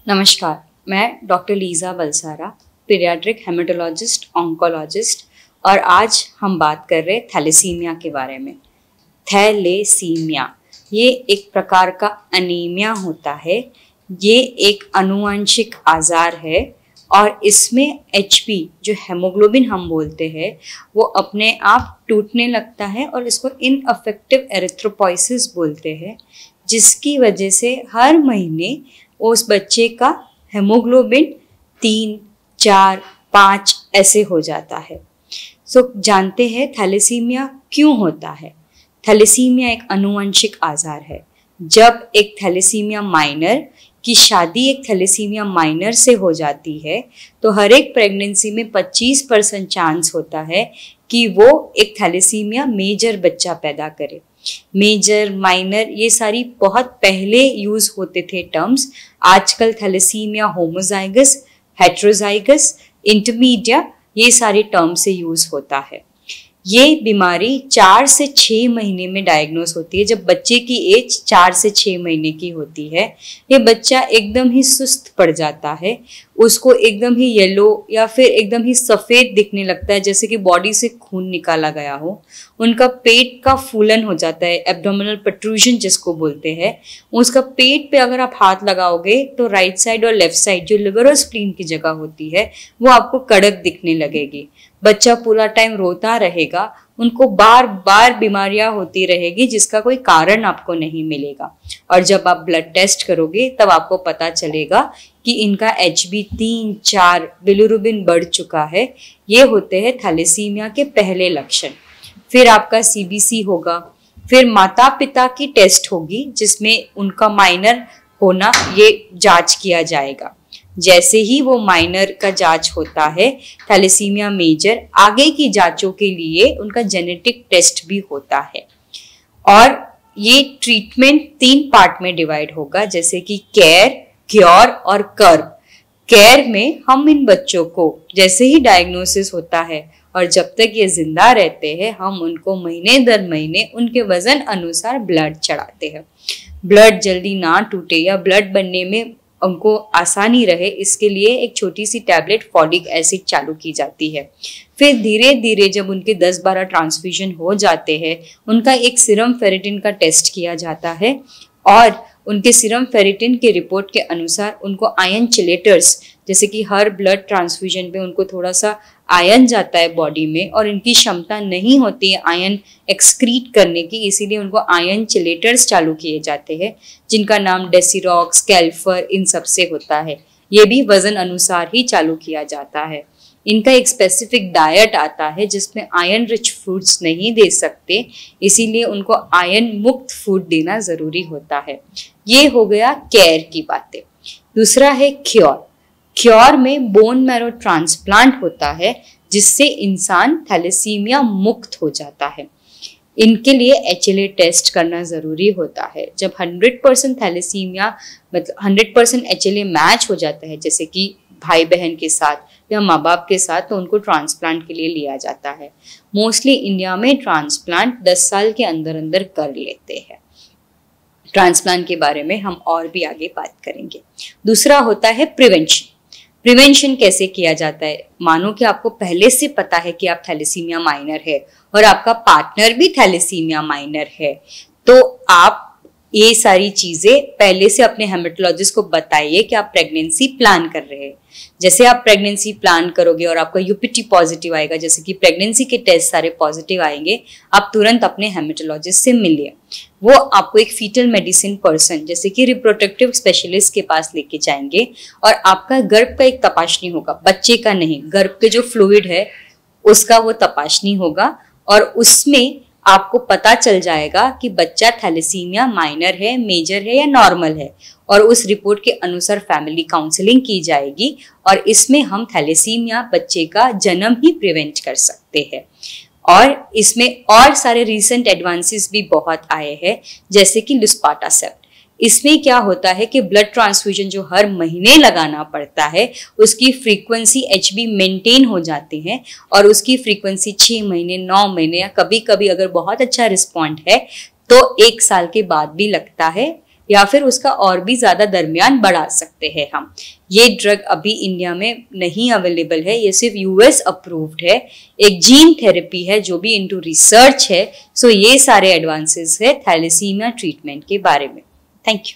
नमस्कार, मैं doctor Lisa Balsara, paediatric haematologist oncologist और आज हम बात कर रहे हैं थैलेसीमिया के बारे में। थैलेसीमिया ये एक प्रकार का अनीमिया होता है। ये एक आनुवंशिक आजार है और इसमें HP जो हेमोग्लोबिन हम बोलते हैं वो अपने आप टूटने लगता है और इसको इनअफेक्टिव एरिथ्रोपोइसिस बोलते हैं, जिसकी वजह से हर महीने उस बच्चे का हेमोग्लोबिन 3, 4, 5 ऐसे हो जाता है। जानते हैं थैलेसीमिया क्यों होता है। थैलेसीमिया एक आनुवंशिक आजार है। जब एक थैलेसीमिया माइनर की शादी एक थैलेसीमिया माइनर से हो जाती है तो हर एक प्रेगनेंसी में 25% चांस होता है कि वो एक थैलेसीमिया मेजर बच्चा पैदा करे। मेजर, माइनर ये सारी बहुत पहले यूज होते थे टर्म्स। आजकल थैलेसीमिया होमोजाइगस, हेट्रोजाइगस, इंटरमीडिया ये सारे टर्म से यूज होता है। ये बीमारी 4 से 6 महीने में डायग्नोस होती है। जब बच्चे की एज 4 से 6 महीने की होती है, ये बच्चा एकदम ही सुस्त पड़ जाता है, उसको एकदम ही येलो या फिर एकदम ही सफ़ेद दिखने लगता है, जैसे कि बॉडी से खून निकाला गया हो। उनका पेट का फूलन हो जाता है, एब्डोमिनल प्रोट्रूजन जिसको बोलते हैं। उसका पेट पे अगर आप हाथ लगाओगे तो राइट साइड और लेफ्ट साइड जो लिवर और स्प्लीन की जगह होती है वो आपको कड़क दिखने लगेगी। बच्चा पूरा टाइम रोता रहेगा, उनको बार बार बीमारियां होती रहेगी जिसका कोई कारण आपको नहीं मिलेगा। और जब आप ब्लड टेस्ट करोगे तब आपको पता चलेगा कि इनका HB 3, 4 बिलिरुबिन बढ़ चुका है। ये होते हैं थैलेसीमिया के पहले लक्षण। फिर आपका CBC होगा, फिर माता पिता की टेस्ट होगी जिसमें उनका माइनर होना ये जांच किया जाएगा। जैसे ही वो माइनर का जांच होता है, थैलेसीमिया मेजर आगे की जांचों के लिए उनका जेनेटिक टेस्ट भी होता है। और ये ट्रीटमेंट 3 पार्ट में डिवाइड होगा, जैसे कि केयर, क्योर और कर्व। केयर में हम इन बच्चों को जैसे ही डायग्नोसिस होता है और जब तक ये जिंदा रहते हैं हम उनको महीने दर महीने उनके वजन अनुसार ब्लड चढ़ाते हैं। ब्लड जल्दी ना टूटे या ब्लड बनने में उनको आसानी रहे, इसके लिए एक छोटी सी टैबलेट फॉलिक एसिड चालू की जाती है। फिर धीरे धीरे जब उनके 10-12 ट्रांसफ्यूजन हो जाते हैं, उनका एक सीरम फेरिटिन का टेस्ट किया जाता है और उनके सीरम फेरिटिन के रिपोर्ट के अनुसार उनको आयन चिलेटर्स, जैसे कि हर ब्लड ट्रांसफ्यूजन पे उनको थोड़ा सा आयन जाता है बॉडी में और इनकी क्षमता नहीं होती है आयन एक्सक्रीट करने की, इसीलिए उनको आयन चिलेटर्स चालू किए जाते हैं जिनका नाम डेसिरॉक्स, कैल्फर इन सब से होता है। ये भी वजन अनुसार ही चालू किया जाता है। इनका एक स्पेसिफिक डाइट आता है जिसमें आयरन रिच फूड्स नहीं दे सकते, इसीलिए उनको आयरन मुक्त फूड देना जरूरी होता है। ये हो गया केयर की बातें। दूसरा है क्योर। क्योर में बोन मैरो ट्रांसप्लांट होता है जिससे इंसान थैलेसीमिया मुक्त हो जाता है। इनके लिए HLA टेस्ट करना ज़रूरी होता है। जब 100% थैलेसीमिया मतलब 100% HLA मैच हो जाता है, जैसे कि भाई बहन के साथ या माँ बाप के साथ, तो उनको ट्रांसप्लांट के लिए लिया जाता है। मोस्टली इंडिया में ट्रांसप्लांट 10 साल के अंदर अंदर कर लेते हैं। ट्रांसप्लांट के बारे में हम और भी आगे बात करेंगे। दूसरा होता है प्रिवेंशन। प्रिवेंशन कैसे किया जाता है। मानो कि आपको पहले से पता है कि आप थैलेसीमिया माइनर है और आपका पार्टनर भी थैलेसीमिया माइनर है, तो आप ये सारी चीजें पहले से अपने हेमेटोलॉजिस्ट को बताइए कि आप प्रेगनेंसी प्लान कर रहे हैं। जैसे आप प्रेगनेंसी प्लान करोगे और आपका UPT पॉजिटिव आएगा, जैसे कि प्रेगनेंसी के टेस्ट सारे पॉजिटिव आएंगे, आप तुरंत अपने हेमेटोलॉजिस्ट से मिलिए। वो आपको एक फीटल मेडिसिन पर्सन जैसे कि रिप्रोडक्टिव स्पेशलिस्ट के पास लेके जाएंगे और आपका गर्भ का एक तपाशनी होगा, बच्चे का नहीं, गर्भ के जो फ्लूइड है उसका वो तपाशनी होगा और उसमें आपको पता चल जाएगा कि बच्चा थैलेसीमिया माइनर है, मेजर है या नॉर्मल है, और उस रिपोर्ट के अनुसार फैमिली काउंसलिंग की जाएगी और इसमें हम थैलेसीमिया बच्चे का जन्म ही प्रिवेंट कर सकते हैं। और इसमें और सारे रिसेंट एडवांसेस भी बहुत आए हैं, जैसे कि लुस्पाटासेप्ट। इसमें क्या होता है कि ब्लड ट्रांसफ्यूजन जो हर महीने लगाना पड़ता है उसकी फ्रीक्वेंसी HB मेंटेन हो जाती है और उसकी फ्रीक्वेंसी 6 महीने, 9 महीने या कभी कभी अगर बहुत अच्छा रिस्पॉन्ड है तो 1 साल के बाद भी लगता है या फिर उसका और भी ज़्यादा दरमियान बढ़ा सकते हैं हम। ये ड्रग अभी इंडिया में नहीं अवेलेबल है, ये सिर्फ यूएस अप्रूव्ड है। एक जीन थेरेपी है जो भी इनटू रिसर्च है। सो ये सारे एडवांसेस है थैलेसीमिया ट्रीटमेंट के बारे में। Thank you.